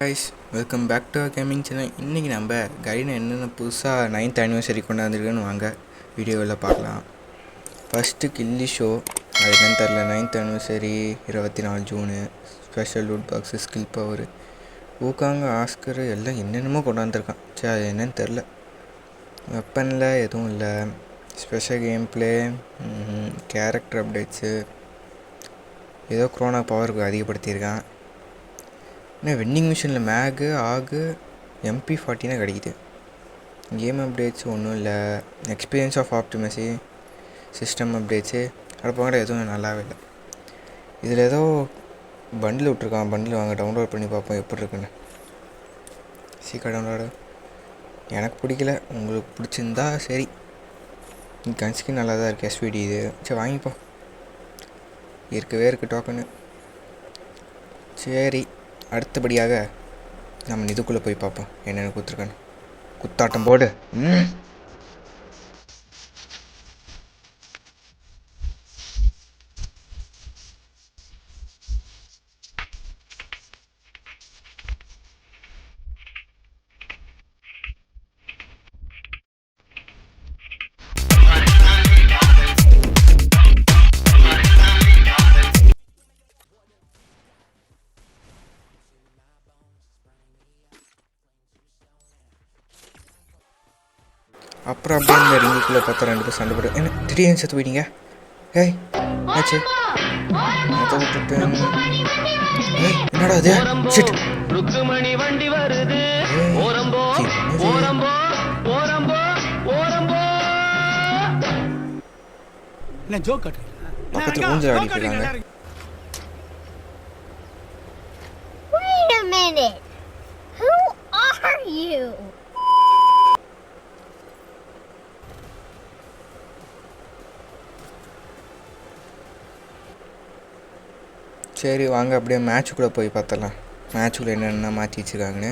Guys, welcome back to gaming channel. இன்றைக்கி நம்ம கைடில் என்னென்ன புதுசாக 9th ஆனிவர்சரி கொண்டாந்துருக்குன்னு வாங்க வீடியோவில் பார்க்கலாம். ஃபஸ்ட்டு கில்லி ஷோ, அது என்னன்னு தெரில. 9th anniversary 24 June. Special loot box, skill power, ஊக்காங்க, ஆஸ்கரு எல்லாம் என்னென்னமோ கொண்டாந்துருக்கான். சரி, அது என்னன்னு தெரில. வெப்பனில் எதுவும் இல்லை. Special game play, character updates, ஏதோ க்ரோனா பவருக்கு அதிகப்படுத்தியிருக்கான். இன்னும் வெண்டிங் மிஷினில் மேகு ஆகு MP40 கிடைக்குது. கேம் அப்டேட்ஸ் ஒன்றும் இல்லை. எக்ஸ்பீரியன்ஸ் ஆஃப் ஆப்டிமஸி, சிஸ்டம் அப்டேட்ஸு அப்புறம் எதுவும் நல்லாவே இல்லை. இதில் ஏதோ பண்டில் விட்ருக்கான். பண்டில் வாங்க டவுன்லோட் பண்ணி பார்ப்போம் எப்படி இருக்குன்னு. சீக்கிரம் டவுன்லோடு. எனக்கு பிடிக்கல, உங்களுக்கு பிடிச்சிருந்தா சரி. கன்ஸ்கின் நல்லா தான் இருக்குது. SVD இது. சரி, வாங்கிப்போம். இருக்கவே இருக்குது டோக்கனு. சரி, அடுத்தபடியாக நம்ம இதுக்குள்ளே போய் பார்ப்போம் என்னென்ன கொடுத்துருக்கான்னு. குத்தாட்டம் போடு. அப்புறம் அப்படியே இந்த ரிங்குக்குள்ளே பார்த்தா 2 பேர் சண்டை போட்டு என்ன திடீர்னு செத்து போயிட்டீங்க. ஏய் ஆச்சு அதை விட்டுட்டு ஏய் என்னடா அது ஷிட். பக்கத்தில் ஊஞ்சல் ஆடிட்டு இருக்காங்க. Wait a minute. Who are you? சரி வாங்க அப்படியே மேட்சுக்குள்ளே போய் பார்த்தலாம். மேட்சுக்குள்ளே என்னென்ன மாற்றி வச்சுருக்காங்கன்னு.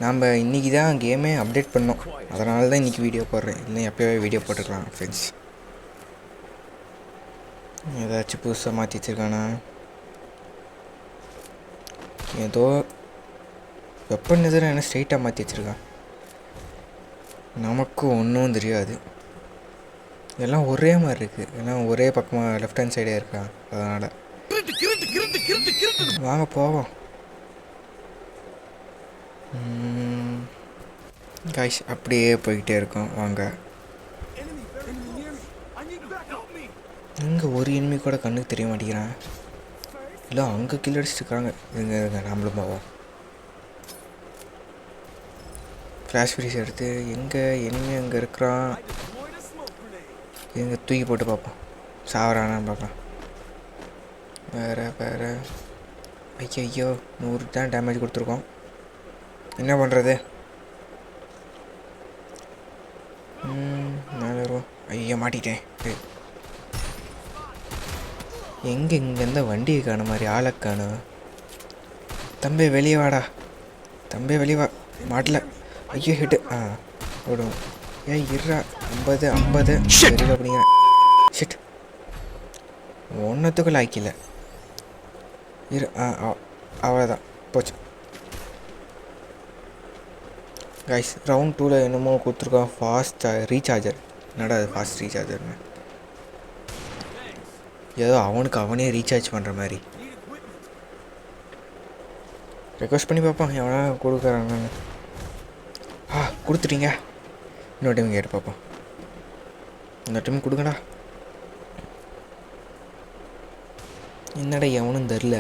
நாம் இன்றைக்கி தான் கேமே அப்டேட் பண்ணோம், அதனால தான் இன்றைக்கி வீடியோ போடுறேன். இல்லை எப்போவே வீடியோ போட்டுக்கலாம் ஃப்ரெண்ட்ஸ். ஏதாச்சும் புதுசாக மாற்றி வச்சுருக்கானா? ஏதோ வெப்பன் எதிராக என்ன ஸ்ட்ரைட்டாக மாற்றி வச்சுருக்கான். நமக்கு ஒன்றும் தெரியாது. எல்லாம் ஒரே மாதிரி இருக்குது. ஏன்னா ஒரே பக்கமாக லெஃப்ட் ஹேண்ட் சைடே இருக்கான், அதனால் வாங்க போவோம். காய்ஸ் அப்படியே போய்கிட்டே இருக்கோம் வாங்க. இங்கே ஒரு எனிமி கூட கண்ணுக்கு தெரிய மாட்டேங்கிறான். இல்லை அங்கே கில் அடிச்சுட்டு இருங்க நம்மளும் போவோம். ஃப்ளாஷ் ஃப்ரீஸ் எடுத்து எங்கே எனிமி அங்கே இருக்கிறான். எங்கே தூக்கி போட்டு பார்ப்போம், சாவறானான்னு பார்க்கலாம். வேறு ஐயோ 100 தான் டேமேஜ் கொடுத்துருக்கோம். என்ன பண்ணுறது? மேலே வருவோம். ஐயோ மாட்டிட்டேன். இங்கேருந்து வண்டியை காண மாதிரி ஆளை காணும். தம்பி வெளியே வாடா, தம்பி வெளியே வா. மாட்டல. ஐயோ ஹிட்டு. ஓடும். ஏன் இருறா. 50 வெளியில் அப்படிங்க. ஷிட், ஒன்றுத்துக்குள்ள ஆக்கில இரு. அவ்வளோதான் போச்சு. கைஸ் ரவுண்ட் 2ல் என்னமோ கொடுத்துருக்கோம் ஃபாஸ்ட் ரீசார்ஜர். என்னடா அது ஃபாஸ்ட் ரீசார்ஜர்னு? ஏதோ அவனே ரீசார்ஜ் பண்ணுற மாதிரி. ரெக்வஸ்ட் பண்ணி பார்ப்போம் எவனா கொடுக்குறாங்கன்னு. கொடுத்துட்டீங்க. இன்னொரு டைம் கேட்டு பார்ப்போம். இந்த டைம் கொடுங்கடா. என்னடா எவனும் தெரில.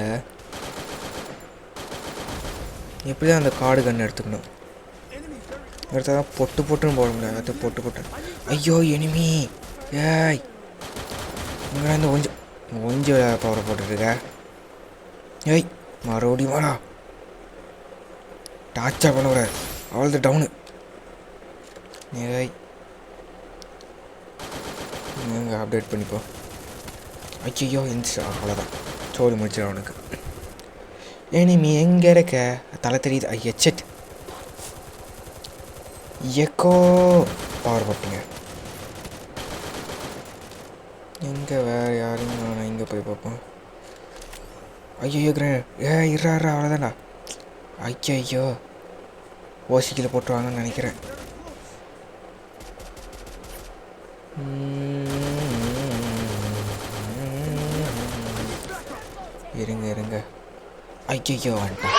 எப்படி தான் அந்த கார்டு கன்று எடுத்துக்கணும். எடுத்தால் தான் பொட்டுன்னு போட முடியாது. அது பொட்டு. ஐயோ எனிமி. ஏய் இங்கே இந்த கொஞ்சம் பவரை போட்டுருக்க. ஏய் மறுபடியும் வாடா. டார்ச்சர் பண்ண கூடாது. அவ்வளோதான் டவுனு. ஏய் நீங்கள் அப்டேட் பண்ணிப்போம். ஐயோ இருந்துச்சு. அவ்வளோதான் சோறு முடிச்சிடும் அவனுக்கு. எனிமி எங்கே இருக்க? தலை தெரியுது. ஐயச்சட் எக்கோ பவர் போட்டிங்க. எங்கே வேறு யாரும் நான் இங்கே போய் பார்ப்போம். ஐயோ கிரேனேட். இருறா அவ்வளோதான்டா. ஐயோ ஓசிக்கில் போட்டுருவாங்கன்னு நினைக்கிறேன். இருங்க ஐயோ வந்துட்டேன்.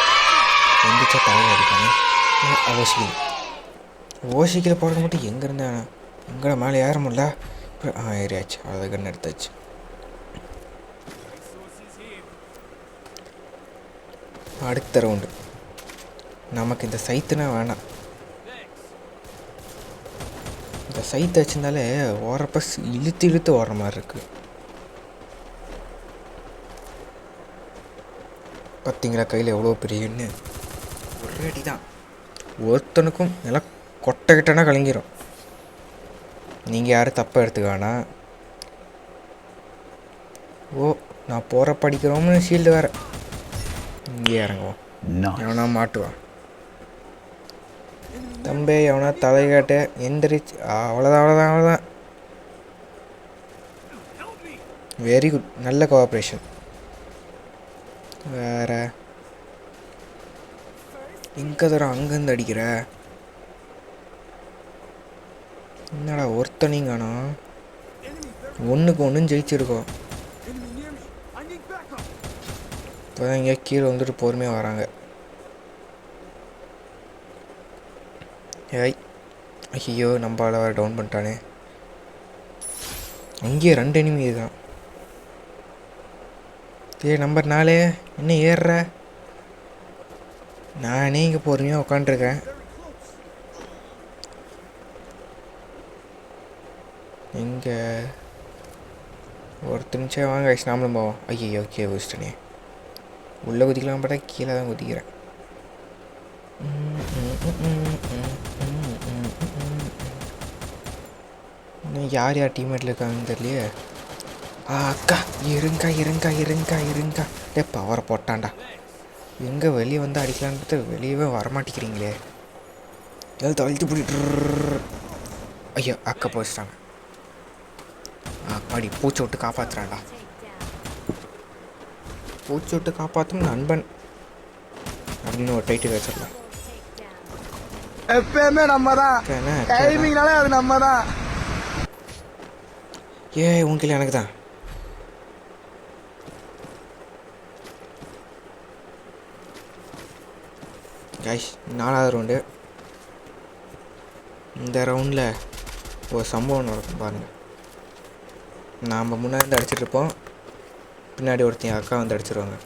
எந்திரிச்சா தலையில் அடிப்பானே. ஓசிக்கில் போடுறது மட்டும் எங்கே இருந்தேன்? எங்கட மேலே ஏற முடியல. ஏறியாச்சு. அதை கண்ணு எடுத்தாச்சு. அடுத்த ரவுண்டு. நமக்கு இந்த சைத்துனா வேணாம். இந்த சைத்தை வச்சிருந்தாலே ஓடுறப்ப இழுத்து ஓடுற மாதிரி இருக்குது. பார்த்தீங்களா கையில் எவ்வளோ பெரியன்னு. ஒரு அடி தான் ஒருத்தனுக்கும் நல்லா கொட்டைக்கிட்டனா கலங்கிடும். நீங்கள் யாரும் தப்பாக எடுத்துக்க வேணாம். ஓ நான் போகிற படிக்கிறோம்னு ஷீல்டு வேறு. இங்கே இறங்குவோம். எவனா மாட்டுவான் தம்பி. எவனா தலைகாட்டு எந்திரிச்சு. அவ்வளோதான். Very good. நல்ல கோஆப்ரேஷன். வேற எங்கே தரம் அங்கேருந்து அடிக்கிற? என்னடா ஒருத்தனையும் காணோம். ஒன்றுக்கு ஒன்றும் ஜெயிச்சிருக்கோம். இப்போ இங்கே கீழே வந்துட்டு பொறுமையாக வராங்க. ஏய் ஐயோ நம்ம அளவை டவுன் பண்ணிட்டானே. அங்கேயே 2 எனிமி தான். நம்பர் 4 என்ன ஏறுற? நானே இங்கே பொறுமையாக உட்காண்ட்ருக்கேன். இங்கே ஒருத்த நிமிஷம் வாங்க ஆயிடுச்சு. நாமளும் போவோம். ஐயோ கீழே குதிச்சிட்டனே. உள்ளே குதிக்கலாம் பார்த்தா கீழே தான் குதிக்கிறேன். இன்னும் யார் டீம்மேட்டில் இருக்காங்கன்னு தெரியலையே. அக்கா இருங்கா. பவரை போட்டான்டா. எங்கே வெளியே வந்து அடிக்கலான்னு பார்த்து வெளியவே வரமாட்டேங்கிறீங்களே. எதாவது தழுத்து பிடிட்டு. ஐயோ அக்கா போச்சிட்டாங்க. அப்பாடி பூச்சி விட்டு காப்பாற்றுறான்டா. பூச்சி விட்டு காப்பாற்றும் நண்பன் அப்படின்னு ஒரு டைட்டில் வச்சிடலாம். எப்பயுமே நம்ம தான். டைமிங்னாலே அது நம்ம தான். உன்கிட்ட எனக்கு தான். கைஸ் 4வது ரவுண்டு. இந்த ரவுண்டில் ஒரு சம்பவம் நடக்கும் பாருங்கள். நாம் முன்னாடி அடிச்சிட்ருப்போம். பின்னாடி ஒருத்தன் அக்கா வந்து அடிச்சிருவாங்க.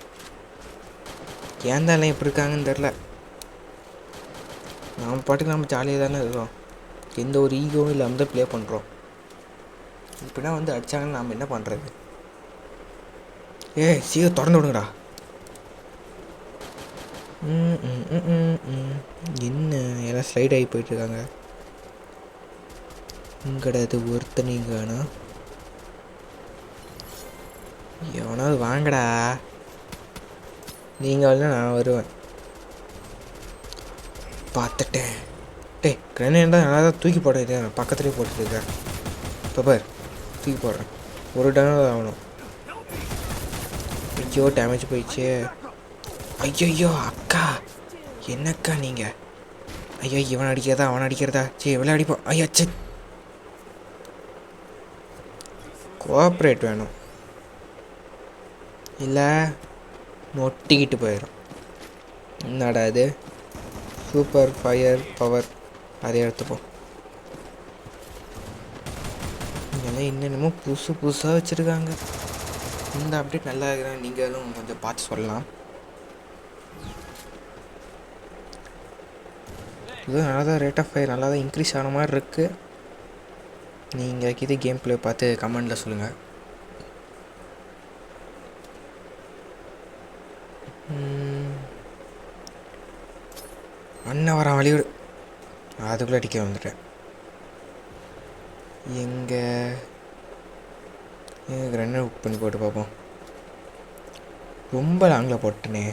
ஏன் தான் இப்படி இருக்காங்கன்னு தெரில. நாம் பாட்டுக்கு நம்ம ஜாலியாக தானே இருக்கோம். எந்த ஒரு ஈகோவும் இல்லாமல் தான் ப்ளே பண்ணுறோம். இப்படின்னா வந்து அடித்தாங்கன்னு நாம் என்ன பண்ணுறது? சீக்கிரம் திறந்து விடுங்கடா. என்ன எல்லாம் ஸ்லைட் ஆகி போயிட்டுருக்காங்க. கிடையாது ஒருத்தனீங்கன்னா எவனாவது வாங்கடா. நீங்கள் வரல நான் வருவேன். பார்த்துட்டேன். கிரனேட் தான் நல்லா தான் தூக்கி போடுறது. பக்கத்துலேயே போட்டுருக்கேன். இப்போ பார் தூக்கி போடுறேன். ஒரு டேமேஜ் ஆகணும். ஐயோ டேமேஜ் போயிடுச்சு. ஐயோ அக்கா என்னக்கா நீங்கள்? ஐயோ இவன் அடிக்கிறதா அவன் அடிக்கிறதா? சரி விளையாடிப்போம். ஐயா சே கோஆப்ரேட் வேணும். இல்லை மொட்டிக்கிட்டு போயிடும். என்னடா இது? சூப்பர் ஃபயர் பவர் அதை எடுத்துப்போம். இதெல்லாம் என்னென்னமோ புதுசாக வச்சுருக்காங்க. இந்த அப்டேட் நல்லா இருக்கிறாங்க. நீங்களும் கொஞ்சம் பார்த்து சொல்லலாம். இதுவும் நல்லா தான் ரேட் ஆஃப் ஃபயர் நல்லா தான் இன்க்ரீஸ் ஆன மாதிரி இருக்குது. நீங்கள் இது கேம் ப்ளே பார்த்து கமெண்டில் சொல்லுங்கள். அண்ணன் வரான் வழிவிடு. அதுக்குள்ளே அடிக்க வந்துட்டேன். எங்கே ரெண்டு புக் பண்ணி போட்டு பார்ப்போம். ரொம்ப லாங்கில் போட்டனே.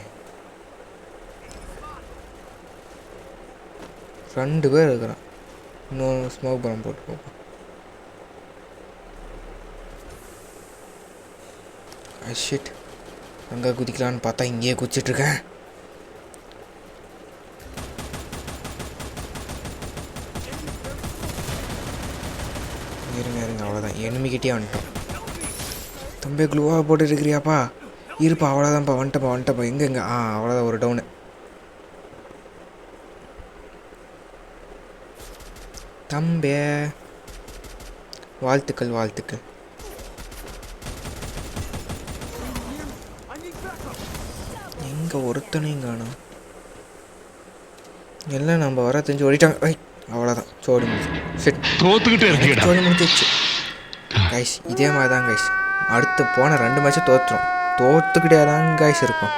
2 பேர் இருக்கிறான். இன்னொன்று ஸ்மோக் பரம் போட்டு பார்ப்போம். ஷிட் அங்கே குதிக்கலான்னு பார்த்தா இங்கேயே குதிச்சிட்ருக்கேன். இருங்க அவ்வளோதான் எனிமிக்கிட்டே வந்துட்டோம். தம்பி க்ளூவாக போட்டு இருக்கிறியாப்பா? இருப்பா அவ்வளோதான்ப்பா வந்துட்டப்பா எங்கே அவ்வளோதான் ஒரு டவுனு. தம்பே வாழ்த்துக்கள். எங்கே ஒருத்தனையும் காணோம். எல்லாம் நம்ம வர தெரிஞ்சு ஓடிட்டாங்க. அவ்வளோதான் சோடி முடிச்சு சோடி முடிச்சிச்சு கைஸ். இதே மாதிரி தான் கைஸ் அடுத்து போன 2 மேட்சும் தோற்றுக்கிட்டே தான் கைஸ் இருக்கும்.